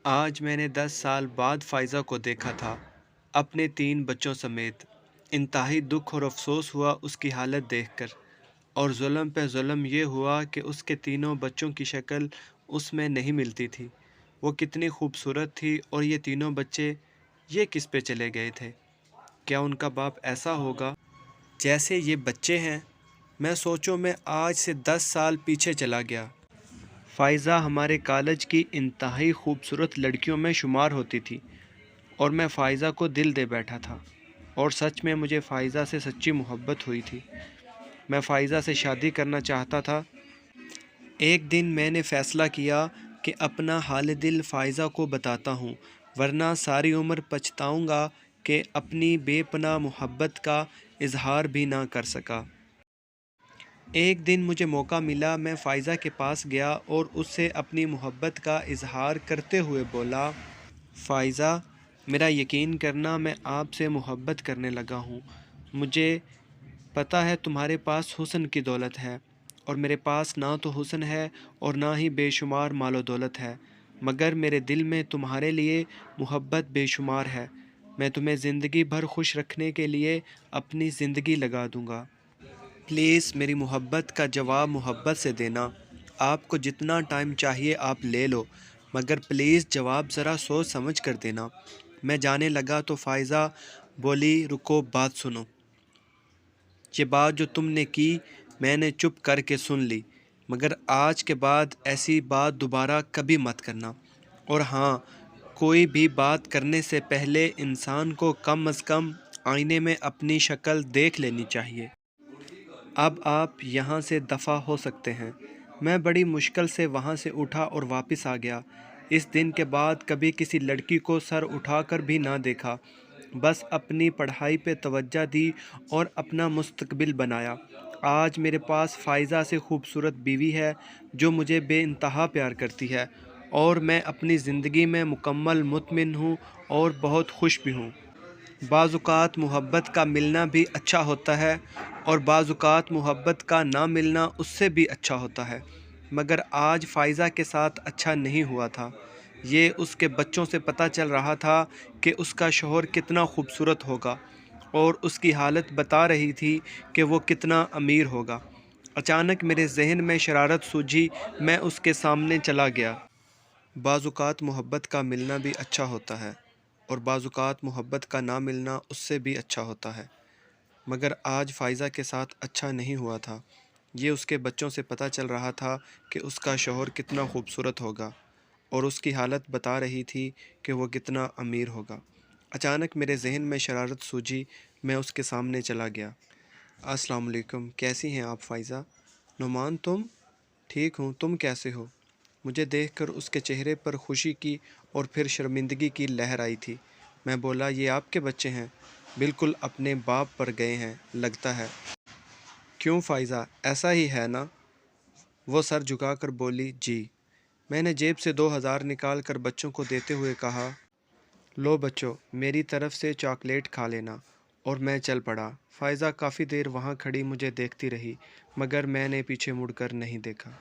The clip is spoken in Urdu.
آج میں نے 10 سال بعد فائزہ کو دیکھا تھا، اپنے 3 بچوں سمیت۔ انتہائی دکھ اور افسوس ہوا اس کی حالت دیکھ کر، اور ظلم پہ ظلم یہ ہوا کہ اس کے تینوں بچوں کی شکل اس میں نہیں ملتی تھی۔ وہ کتنی خوبصورت تھی، اور یہ تینوں بچے یہ کس پہ چلے گئے تھے؟ کیا ان کا باپ ایسا ہوگا جیسے یہ بچے ہیں؟ میں سوچوں میں آج سے 10 سال پیچھے چلا گیا۔ فائزہ ہمارے کالج کی انتہائی خوبصورت لڑکیوں میں شمار ہوتی تھی، اور میں فائزہ کو دل دے بیٹھا تھا، اور سچ میں مجھے فائزہ سے سچی محبت ہوئی تھی۔ میں فائزہ سے شادی کرنا چاہتا تھا۔ ایک دن میں نے فیصلہ کیا کہ اپنا حال دل فائزہ کو بتاتا ہوں، ورنہ ساری عمر پچھتاؤں گا کہ اپنی بے پناہ محبت کا اظہار بھی نہ کر سکا۔ ایک دن مجھے موقع ملا، میں فائزہ کے پاس گیا اور اس سے اپنی محبت کا اظہار کرتے ہوئے بولا، فائزہ، میرا یقین کرنا، میں آپ سے محبت کرنے لگا ہوں۔ مجھے پتہ ہے تمہارے پاس حسن کی دولت ہے، اور میرے پاس نہ تو حسن ہے اور نہ ہی بے شمار مال و دولت ہے، مگر میرے دل میں تمہارے لیے محبت بے شمار ہے۔ میں تمہیں زندگی بھر خوش رکھنے کے لیے اپنی زندگی لگا دوں گا۔ پلیز میری محبت کا جواب محبت سے دینا۔ آپ کو جتنا ٹائم چاہیے آپ لے لو، مگر پلیز جواب ذرا سوچ سمجھ کر دینا۔ میں جانے لگا تو فائزہ بولی، رکو، بات سنو۔ یہ بات جو تم نے کی میں نے چپ کر کے سن لی، مگر آج کے بعد ایسی بات دوبارہ کبھی مت کرنا۔ اور ہاں، کوئی بھی بات کرنے سے پہلے انسان کو کم از کم آئینے میں اپنی شکل دیکھ لینی چاہیے۔ اب آپ یہاں سے دفع ہو سکتے ہیں۔ میں بڑی مشکل سے وہاں سے اٹھا اور واپس آ گیا۔ اس دن کے بعد کبھی کسی لڑکی کو سر اٹھا کر بھی نہ دیکھا، بس اپنی پڑھائی پہ توجہ دی اور اپنا مستقبل بنایا۔ آج میرے پاس فائزہ سے خوبصورت بیوی ہے جو مجھے بے انتہا پیار کرتی ہے، اور میں اپنی زندگی میں مکمل مطمئن ہوں اور بہت خوش بھی ہوں۔ بعض اوقات محبت کا ملنا بھی اچھا ہوتا ہے، اور بعض اوقات محبت کا نہ ملنا اس سے بھی اچھا ہوتا ہے، مگر آج فائزہ کے ساتھ اچھا نہیں ہوا تھا۔ یہ اس کے بچوں سے پتہ چل رہا تھا کہ اس کا شوہر کتنا خوبصورت ہوگا، اور اس کی حالت بتا رہی تھی کہ وہ کتنا امیر ہوگا۔ اچانک میرے ذہن میں شرارت سوجھی، میں اس کے سامنے چلا گیا۔ بعض اوقات محبت کا ملنا بھی اچھا ہوتا ہے، اور بعض اوقات محبت کا نہ ملنا اس سے بھی اچھا ہوتا ہے، مگر آج فائزہ کے ساتھ اچھا نہیں ہوا تھا۔ یہ اس کے بچوں سے پتہ چل رہا تھا کہ اس کا شوہر کتنا خوبصورت ہوگا، اور اس کی حالت بتا رہی تھی کہ وہ کتنا امیر ہوگا۔ اچانک میرے ذہن میں شرارت سوجھی، میں اس کے سامنے چلا گیا۔ السلام علیکم، کیسی ہیں آپ فائزہ؟ نعمان، تم؟ ٹھیک ہوں، تم کیسے ہو؟ مجھے دیکھ کر اس کے چہرے پر خوشی کی اور پھر شرمندگی کی لہر آئی تھی۔ میں بولا، یہ آپ کے بچے ہیں؟ بالکل اپنے باپ پر گئے ہیں لگتا ہے۔ کیوں فائزہ، ایسا ہی ہے نا؟ وہ سر جھکا کر بولی، جی۔ میں نے جیب سے 2,000 نکال کر بچوں کو دیتے ہوئے کہا، لو بچوں، میری طرف سے چاکلیٹ کھا لینا، اور میں چل پڑا۔ فائزہ کافی دیر وہاں کھڑی مجھے دیکھتی رہی، مگر میں نے پیچھے مڑ کر نہیں دیکھا۔